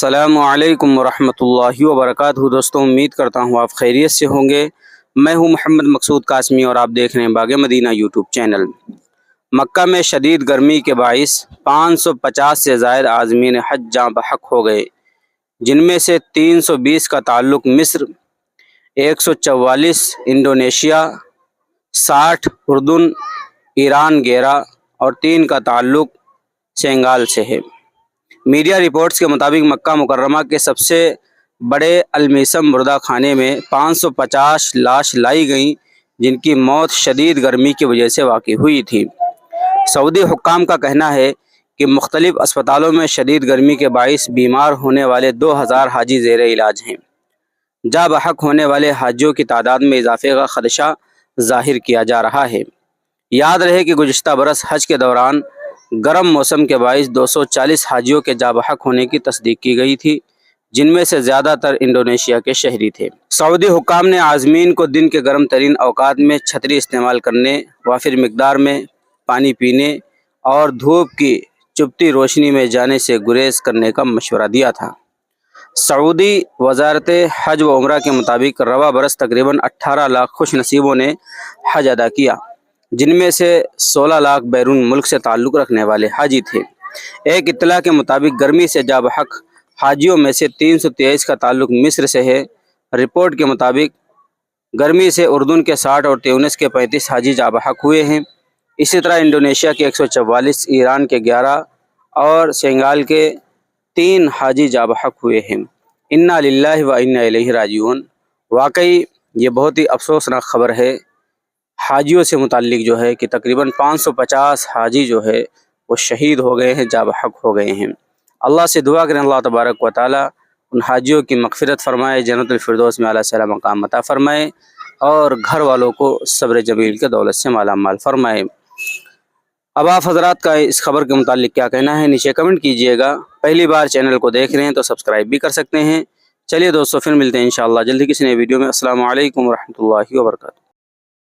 السلام علیکم ورحمۃ اللہ وبرکاتہ۔ دوستوں، امید کرتا ہوں آپ خیریت سے ہوں گے۔ میں ہوں محمد مقصود قاسمی اور آپ دیکھ رہے ہیں باغ مدینہ یوٹیوب چینل۔ مکہ میں شدید گرمی کے باعث 550 سے زائد عازمین حج جاں بحق ہو گئے، جن میں سے 320 کا تعلق مصر، 144 انڈونیشیا، 60 اردن، ایران 11 اور 3 کا تعلق سینگال سے ہے۔ میڈیا رپورٹس کے مطابق مکہ مکرمہ کے سب سے بڑے المیسم مردہ خانے میں 550 لاش لائی گئیں، جن کی موت شدید گرمی کی وجہ سے واقع ہوئی تھی۔ سعودی حکام کا کہنا ہے کہ مختلف اسپتالوں میں شدید گرمی کے باعث بیمار ہونے والے 2000 حاجی زیر علاج ہیں۔ جاں بحق ہونے والے حاجیوں کی تعداد میں اضافے کا خدشہ ظاہر کیا جا رہا ہے۔ یاد رہے کہ گزشتہ برس حج کے دوران گرم موسم کے باعث 240 حاجیوں کے جاں بحق ہونے کی تصدیق کی گئی تھی، جن میں سے زیادہ تر انڈونیشیا کے شہری تھے۔ سعودی حکام نے عازمین کو دن کے گرم ترین اوقات میں چھتری استعمال کرنے، وافر مقدار میں پانی پینے اور دھوپ کی چبھتی روشنی میں جانے سے گریز کرنے کا مشورہ دیا تھا۔ سعودی وزارت حج و عمرہ کے مطابق رواں برس تقریباً 18 لاکھ خوش نصیبوں نے حج ادا کیا، جن میں سے 16 لاکھ بیرون ملک سے تعلق رکھنے والے حاجی تھے۔ ایک اطلاع کے مطابق گرمی سے جاں بحق حاجیوں میں سے 323 کا تعلق مصر سے ہے۔ رپورٹ کے مطابق گرمی سے اردن کے 60 اور تیونس کے 35 حاجی جاں بحق ہوئے ہیں۔ اسی طرح انڈونیشیا کے 144، ایران کے 11 اور سینگال کے 3 حاجی جاں بحق ہوئے ہیں۔ انا للہ و انا الیہ راجعون۔ واقعی یہ بہت ہی افسوسناک خبر ہے حاجیوں سے متعلق جو ہے کہ تقریباً 550 حاجی جو ہے وہ شہید ہو گئے ہیں، جاں بحق ہو گئے ہیں۔ اللہ سے دعا کریں اللہ تبارک و تعالی ان حاجیوں کی مغفرت فرمائے، جنت الفردوس میں اعلیٰ سے مقام عطا فرمائے اور گھر والوں کو صبر جمیل کے دولت سے مالا مال فرمائے۔ اب آپ حضرات کا اس خبر کے متعلق کیا کہنا ہے نیچے کمنٹ کیجئے گا۔ پہلی بار چینل کو دیکھ رہے ہیں تو سبسکرائب بھی کر سکتے ہیں۔ چلیے دوستو، پھر ملتے ہیں انشاءاللہ جلدی کسی نئے ویڈیو میں۔ السلام علیکم ورحمۃ اللہ وبرکاتہ۔